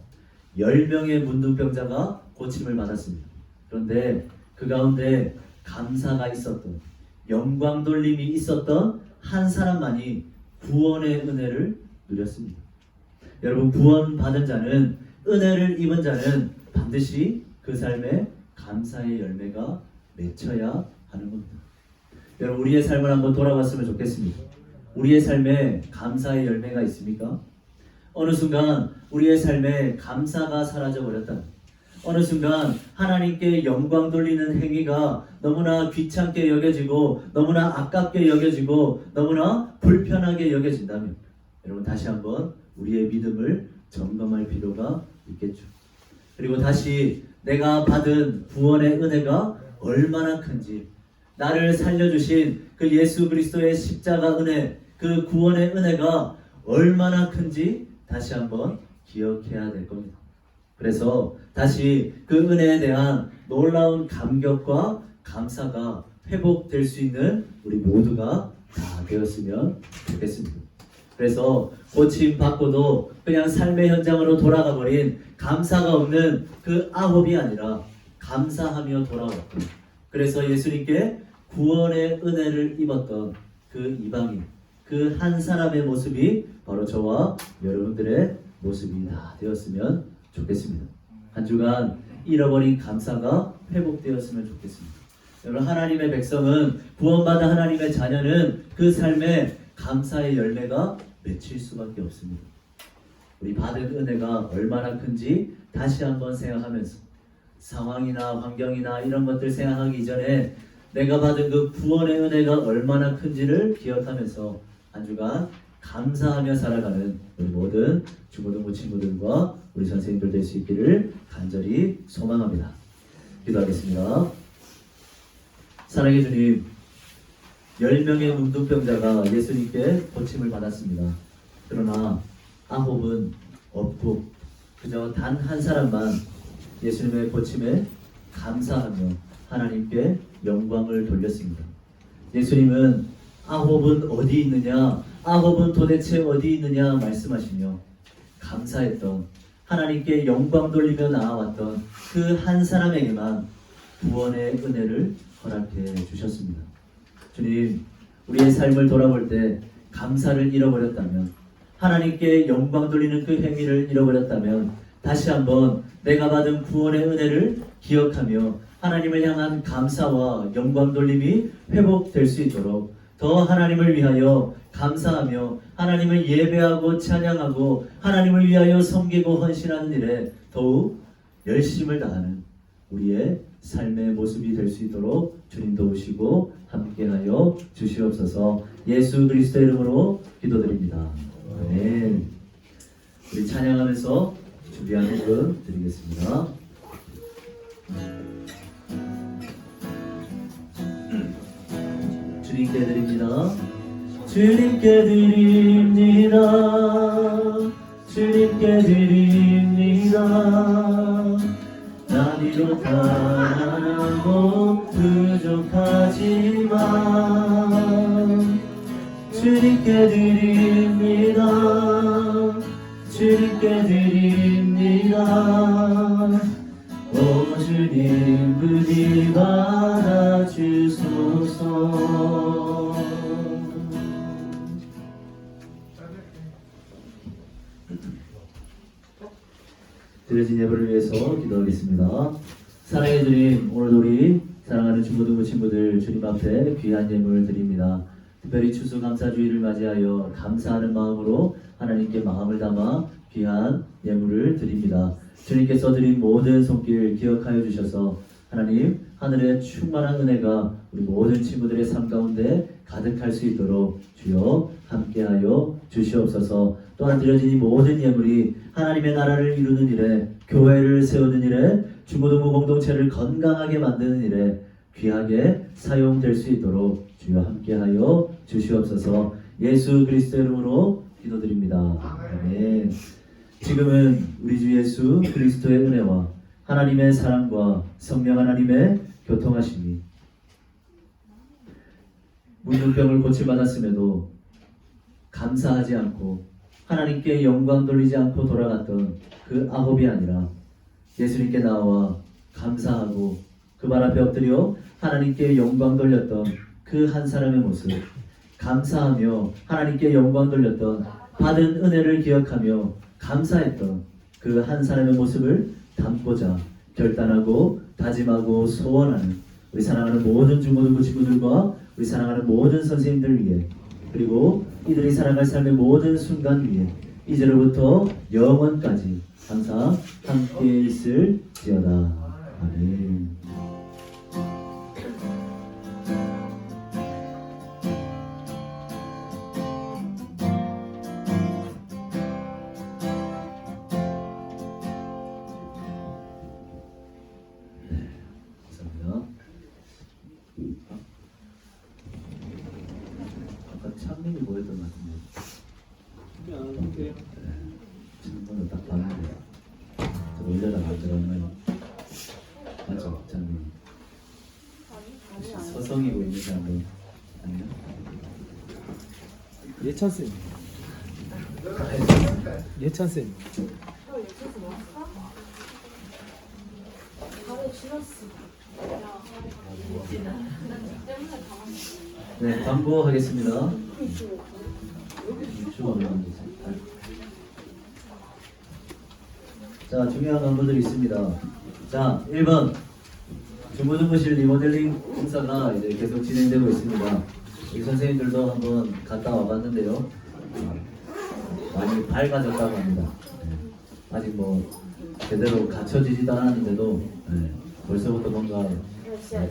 10명의 문둥병자가 고침을 받았습니다. 그런데 그 가운데 감사가 있었던, 영광 돌림이 있었던 한 사람만이 구원의 은혜를 누렸습니다. 여러분, 구원받은 자는, 은혜를 입은 자는 반드시 그 삶에 감사의 열매가 맺혀야 하는 겁니다. 여러분, 우리의 삶을 한번 돌아봤으면 좋겠습니다. 우리의 삶에 감사의 열매가 있습니까? 어느 순간 우리의 삶에 감사가 사라져 버렸다. 어느 순간 하나님께 영광 돌리는 행위가 너무나 귀찮게 여겨지고 너무나 아깝게 여겨지고 너무나 불편하게 여겨진다면 여러분, 다시 한번 우리의 믿음을 점검할 필요가 있겠죠. 그리고 다시 내가 받은 구원의 은혜가 얼마나 큰지, 나를 살려주신 그 예수 그리스도의 십자가 은혜, 그 구원의 은혜가 얼마나 큰지 다시 한번 기억해야 될 겁니다. 그래서 다시 그 은혜에 대한 놀라운 감격과 감사가 회복될 수 있는 우리 모두가 다 되었으면 좋겠습니다. 그래서 고침 받고도 그냥 삶의 현장으로 돌아가 버린 감사가 없는 그 아홉이 아니라 감사하며 돌아왔고, 그래서 예수님께 구원의 은혜를 입었던 그 이방인, 그 한 사람의 모습이 바로 저와 여러분들의 모습이 다 되었으면 좋겠습니다. 한 주간 잃어버린 감사가 회복되었으면 좋겠습니다. 여러분, 하나님의 백성은, 구원받은 하나님의 자녀는 그 삶에 감사의 열매가 맺힐 수밖에 없습니다. 우리 받은 은혜가 얼마나 큰지 다시 한번 생각하면서, 상황이나 환경이나 이런 것들 생각하기 이전에 내가 받은 그 구원의 은혜가 얼마나 큰지를 기억하면서 한 주간 감사하며 살아가는 우리 모든 중고등부 친구들과 우리 선생님들 될 수 있기를 간절히 소망합니다. 기도하겠습니다. 사랑해 주님, 10명의 문둥병자가 예수님께 고침을 받았습니다. 그러나 아홉은 없고 그저 단 한 사람만 예수님의 고침에 감사하며 하나님께 영광을 돌렸습니다. 예수님은 아홉은 어디 있느냐, 아홉은 도대체 어디 있느냐 말씀하시며 감사했던, 하나님께 영광 돌리며 나아왔던 그 한 사람에게만 구원의 은혜를 허락해 주셨습니다. 주님, 우리의 삶을 돌아볼 때 감사를 잃어버렸다면, 하나님께 영광 돌리는 그 행위를 잃어버렸다면 다시 한번 내가 받은 구원의 은혜를 기억하며 하나님을 향한 감사와 영광 돌림이 회복될 수 있도록 더 하나님을 위하여 감사하며 하나님을 예배하고 찬양하고 하나님을 위하여 섬기고 헌신하는 일에 더욱 열심을 다하는 우리의 삶의 모습이 될 수 있도록 주님 도우시고 함께하여 주시옵소서. 예수 그리스도의 이름으로 기도드립니다. 아멘. 우리 찬양하면서 준비한 곡을 드리겠습니다. 주님께 드립니다. 주님께 드립니다. 주님께 드립니다. 난 이로 가난하고 부족하지만 주님께 드립니다. 주님께 드립니다. 오 주님 부디 받아주소서. 드려진 예배를 위해서 기도하겠습니다. 사랑의 주님, 오늘도 우리 사랑하는 중고등부 친구들 주님 앞에 귀한 예물을 드립니다. 특별히 추수감사주의를 맞이하여 감사하는 마음으로 하나님께 마음을 담아 귀한 예물을 드립니다. 주님께서 드린 모든 손길 기억하여 주셔서 하나님 하늘의 충만한 은혜가 우리 모든 친구들의 삶 가운데 가득할 수 있도록 주여 함께하여 주시옵소서. 또한 드려진 이 모든 예물이 하나님의 나라를 이루는 일에, 교회를 세우는 일에, 중고등부 공동체를 건강하게 만드는 일에 귀하게 사용될 수 있도록 주여 함께하여 주시옵소서. 예수 그리스도의 이름으로 기도드립니다. 아멘. 지금은 우리 주 예수 그리스도의 은혜와 하나님의 사랑과 성령 하나님의 교통하심이 문둥병을 고침받았음에도 감사하지 않고 하나님께 영광 돌리지 않고 돌아갔던 그 아홉이 아니라 예수님께 나와 감사하고 그 발 앞에 엎드려 하나님께 영광 돌렸던 그 한 사람의 모습, 감사하며 하나님께 영광 돌렸던 받은 은혜를 기억하며 감사했던 그 한 사람의 모습을 담고자 결단하고 다짐하고 소원하는 우리 사랑하는 모든 중고등부 친구들과 우리 사랑하는 모든 선생님들 위해, 그리고 이들이 살아갈 삶의 모든 순간 위에 이제로부터 영원까지 항상 함께 있을지어다. 아멘. 창민이 뭐였던 것 같은데. 창문을 딱 봤는데 저 올려다 만들었나요? 맞죠? 창민. 서성이고 있는 사람도 아니요? 예찬 쌤. 예찬 쌤. 네, 광고하겠습니다. 자, 중요한 광고들이 있습니다. 자, 1번 중고등부실 리모델링 공사가 이제 계속 진행되고 있습니다. 우리 선생님들도 한번 갔다 와봤는데요, 많이 밝아졌다고 합니다. 네. 아직 뭐 제대로 갖춰지지도 않았는데도 벌써부터 뭔가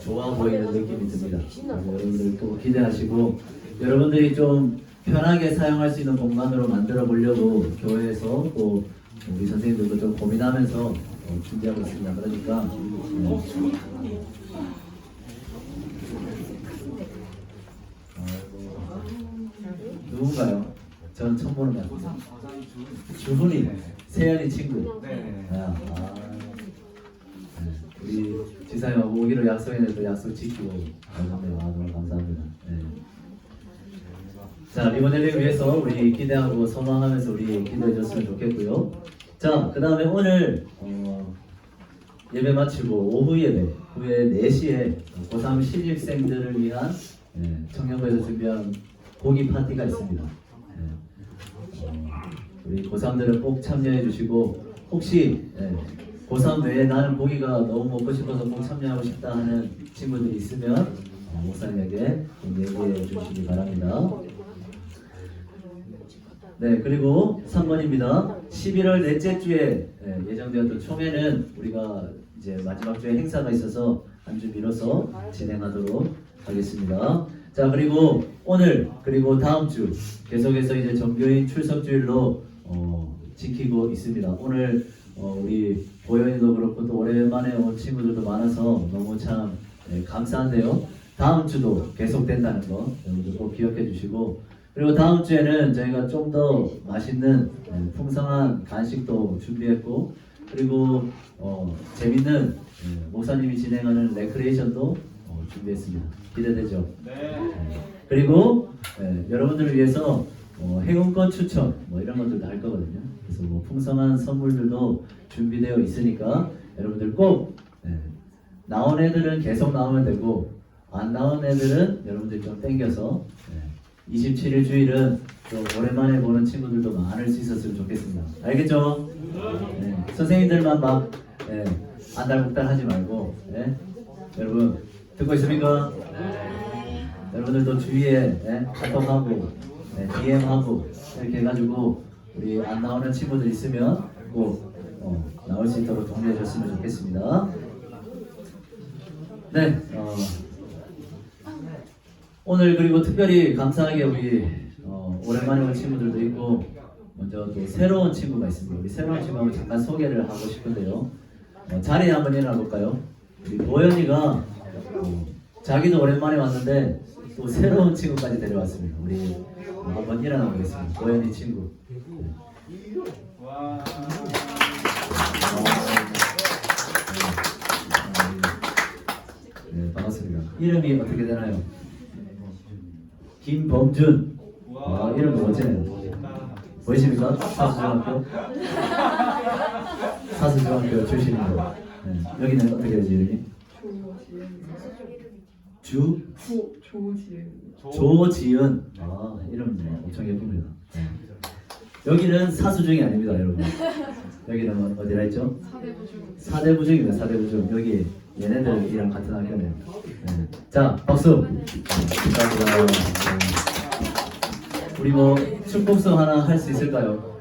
좋아 보이는 느낌이 듭니다. 여러분들 또 기대하시고, 여러분들이 좀 편하게 사용할 수 있는 공간으로 만들어 보려고 교회에서 또 우리 선생님들도 좀 고민하면서 준비하고 있습니다. 그러니까 누군가요? 전 처음 보는 것 같아요. 주훈이, 세연이 친구. 우리 지사님하고 오기로 약속했는데 약속 지키고 가셨네요. 너무 감사합니다. 네. 자, 리모델링을 위해서 우리 기대하고 소망하면서 우리 기도해 줬으면 좋겠고요. 자, 그 다음에 오늘 예배 마치고 오후 예배 후에 4시에 고3 신입생들을 위한 청년부에서 준비한 고기 파티가 있습니다. 우리 고3들은 꼭 참여해 주시고, 혹시 고3 외에 나는 고기가 너무 먹고 싶어서 꼭 참여하고 싶다 하는 친구들이 있으면 목사님에게 좀 얘기해 주시기 바랍니다. 네, 그리고 3번입니다. 11월 넷째 주에 예정되었던 총회는 우리가 이제 마지막 주에 행사가 있어서 한 주 미뤄서 진행하도록 하겠습니다. 자, 그리고 오늘 그리고 다음 주 계속해서 이제 정교인 출석주일로 지키고 있습니다. 오늘 우리 보현이도 그렇고 또 오랜만에 온 친구들도 많아서 너무 참 감사한데요. 다음 주도 계속된다는 거 여러분들 꼭 기억해 주시고, 그리고 다음 주에는 저희가 좀 더 맛있는 풍성한 간식도 준비했고, 그리고 재밌는 목사님이 진행하는 레크레이션도 준비했습니다. 기대되죠? 네. 그리고 여러분들을 위해서 행운권 추첨 이런 것들도 할 거거든요. 그래서 풍성한 선물들도 준비되어 있으니까 여러분들 꼭 나온 애들은 계속 나오면 되고, 안 나온 애들은 여러분들 좀 땡겨서 27일 주일은 좀 오랜만에 보는 친구들도 많을 수 있었으면 좋겠습니다. 알겠죠? 선생님들만 막 안달복달 하지 말고, 여러분 듣고 있습니까? 여러분들도 주위에 카톡하고 DM하고 이렇게 해가지고 우리 안 나오는 친구들 있으면 꼭 나올 수 있도록 독려해 줬으면 좋겠습니다. 네, 오늘 그리고 특별히 감사하게 우리 오랜만에 온 친구들도 있고, 먼저 또 새로운 친구가 있습니다. 우리 새로운 친구하고 잠깐 소개를 하고 싶은데요. 자리에 한번 일어나 볼까요? 우리 보현이가 자기도 오랜만에 왔는데 또 새로운 친구까지 데려왔습니다. 우리 한번 일어나 보겠습니다. 보현이 친구. 네, 반갑습니다. 이름이 어떻게 되나요? 김범준. 와, 이름 멋지네요. 보이십니까? 사수중학교? 사수중학교 출신입니다. 여기는 어떻게 되지, 이름이? 조지은. 아, 이름 엄청 예쁩니다. 여기는 사수중이 아닙니다, 여러분. 여기는 어디라 했죠? 사대부중입니다. 사대부중. 여기 얘네들이랑 같은 학교네요. 자, 박수. 감사합니다. 우리 축복성 하나 할 수 있을까요?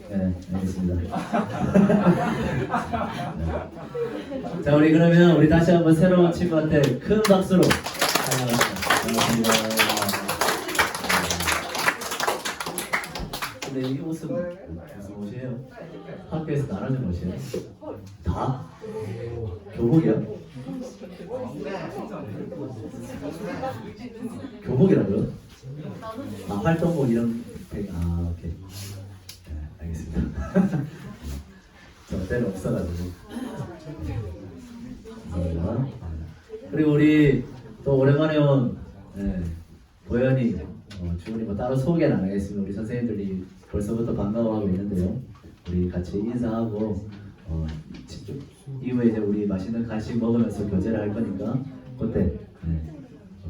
네, 알겠습니다. 자, 우리 그러면 우리 다시 한번 새로운 친구한테 큰 박수로 반갑습니다. 근데 이 옷은 무슨 옷이에요? 학교에서 나눠준 옷이에요? 다? 교복이야? 교복이라고요? 아, 활동복 이런 오케이. 네, 알겠습니다. 저 때는 없어가지고. 감사합니다. 그리고 우리 또 오랜만에 온 보현이, 주은이 따로 소개는 안 하겠습니다. 우리 선생님들이 벌써부터 반가워하고 있는데요. 우리 같이 인사하고 이후에 이제 우리 맛있는 간식 먹으면서 교제를 할 거니까 그때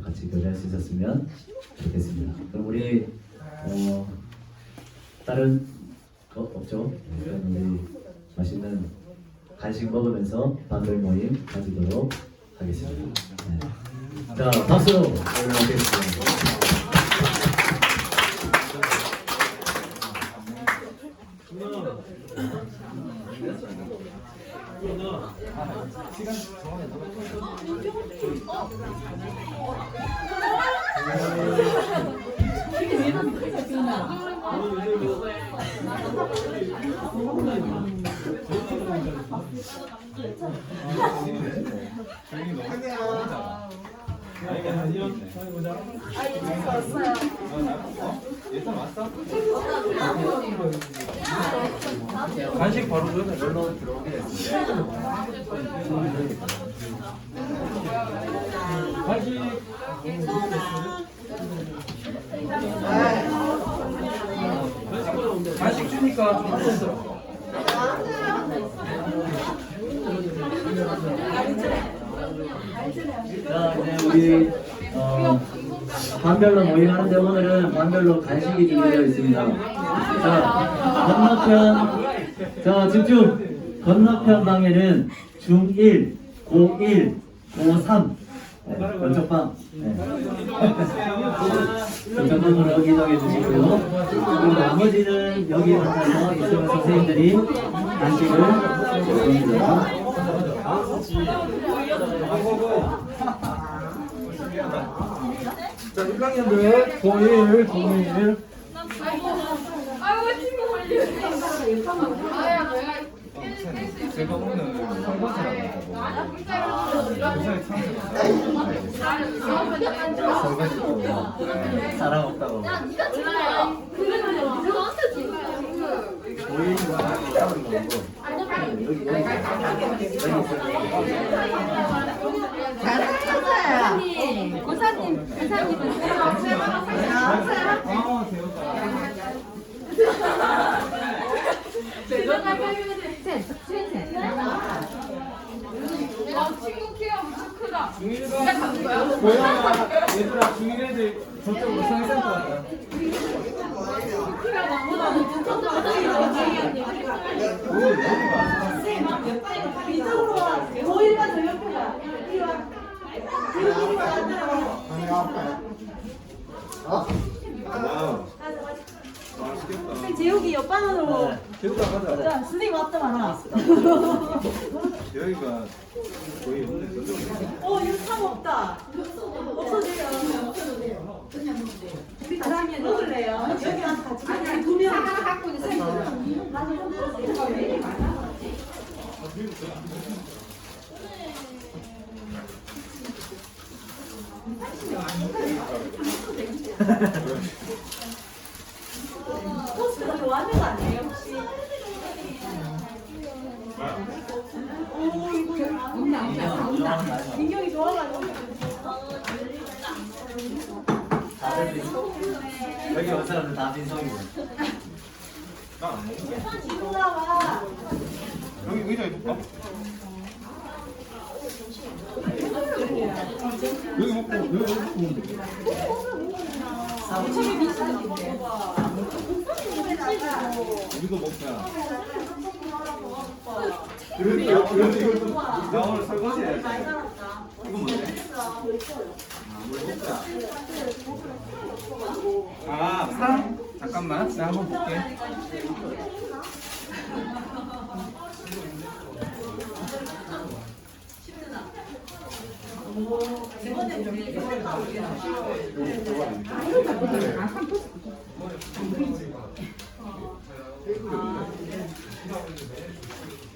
같이 교제할 수 있었으면 좋겠습니다. 그럼 우리 다른 거 없죠? 그럼 우리 맛있는 간식 먹으면서 반별 모임 가지도록 하겠습니다. 자, 박수 부탁드리겠습니다. 간식 바로 여기서 놀러 들어오게 됐어요. 간식 주니까 자, 이제 우리 반별로 모임하는데 오늘은 반별로 간식이 준비되어 있습니다. 자, 건너편, 자, 집중. 건너편 방에는 중1, 고1, 고3 왼쪽방 정면으로 이동해 주시고요. 그리고 나머지는 여기 와서 이승훈 선생님들이 간식을 줍니다. 자, 1학년들 고1, 고1. 제가 오늘 설거지 사람 없다고. 친구 키가 엄청 크다. 얘들아, 중1 애들 저쪽으로 상센터 가자. 이쪽으로 와. 거기가 저 옆에가. 이리 와. 이리 와. 맛있겠다. 재욱이 옆방으로. 재우가 가자. 자, 선생님 왔다 말아. 여기가 거의 없네. 이거 참 없다. 없어지려. 우리 다음에 먹을래요? 여기 와서 같이. 아니, 두 명. 하나 갖고 있는 포스가 좋아하는 거 아니에요, 혹시? 오, 이거 민경이 좋아가지고. 여기 온 사람들 다 빈성이고. 나안 먹어. 올라와. 여기 의자에 놓을까? 여기 먹고 여기 먹고. 우리도 먹자. 나 오늘 설거지 해야지. 이거 뭔데? 물 먹자. 상? 잠깐만, 내가 한번 볼게.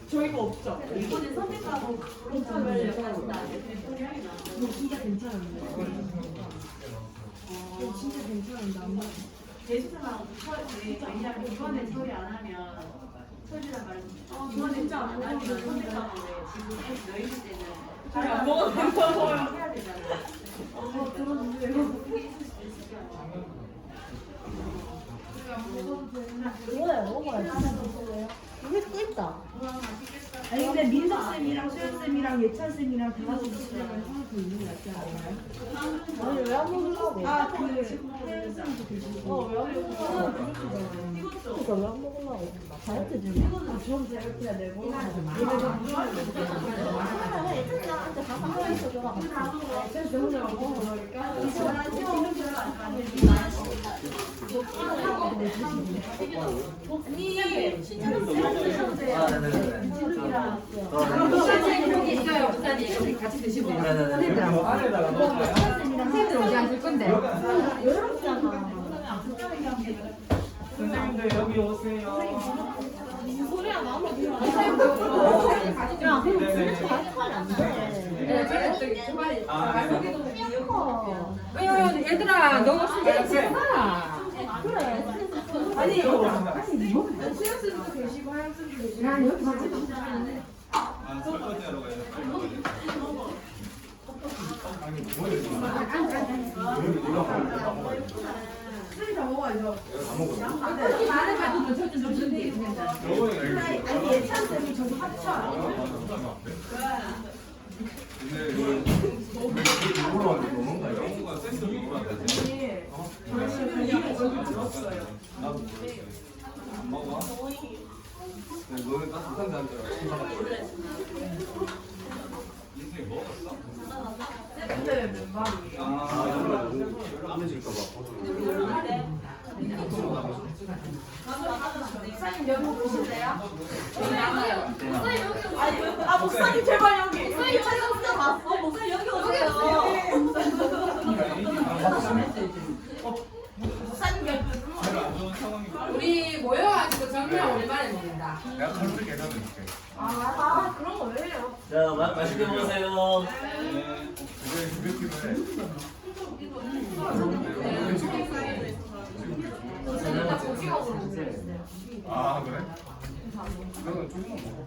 저희가 없죠. 이번에 선택하고 인터뷰를 이거 진짜 괜찮은데. 이거 진짜 괜찮은데 안 맞아. 제주도랑 왜냐면 이번에 처리 안 하면 처리란 말은 이번에 진짜 안 하면 선택하고 지금 너희들 때는 잘 안 먹어요. 해야 되잖아. 들어주세요. 이거야 먹어요. 여기 또 있다. 아니 근데 민석 쌤이랑 수현 쌤이랑 예찬 쌤이랑 다 같이 드시려면 하나 더 있는 게 낫지 않아요? 아니 왜 안 먹으려고? 아그 혜연 쌤도 드시고. 왜안 먹으려고? 이것도 왜안 먹으려고? 다이어트 중이야. 좀 다이어트야 내고. 예찬 쌤한테 가서 하나 있어줘. 예찬 쌤 혼자 먹어보니까. 언니 신청해서 드셔도 돼요. 아, 네네네. 여기 있어요, 부사님. 같이 드시고. 네네네. 안에다가 넣을까요? 선생님들 오지 않을 건데. 여름이잖아. 선생님들 여기 오세요. 소리야 나무 야 그럼 집에서 가져가면 안 돼. 네, 저는 저기 주말에. 어. 얘들아, 너무 신경 쓰지 마. 그래. 아니 뭐 수영쌤도 계시고 하영쌤도 계시고. 야 여기 같이 드시면 설거지 하러 가야 돼. 술이 다 먹어야죠. 여기 많은 가족들 저좀 준비해 주겠다. 아니 예찬 쌤이 저기 합쳐. 근데 이거 왔는데 너무 가요. 영어가 센스 누구랑 저희 집은 이미 저기 들었어요. 나도 모르겠어요. 안 먹어? 너는 따뜻한 잔줄 쌤들 멤버이. 안 해질까봐. 목사님 여기 오실래요? 아 목사님 제발 여기. 목사님 찾아오세요. 목사님 여기 오세요. 목사님 여기. 우리 모여가지고 정말 오랜만에 먹는다. 내가 칼로리 계산해줄게. 그런 거 왜 해요? 자, 맛있게 먹으세요. 그게 900kg 해. 저는 딱 고기먹으러 오고 있어요. 아, 그래? 그러면 조금만 먹어.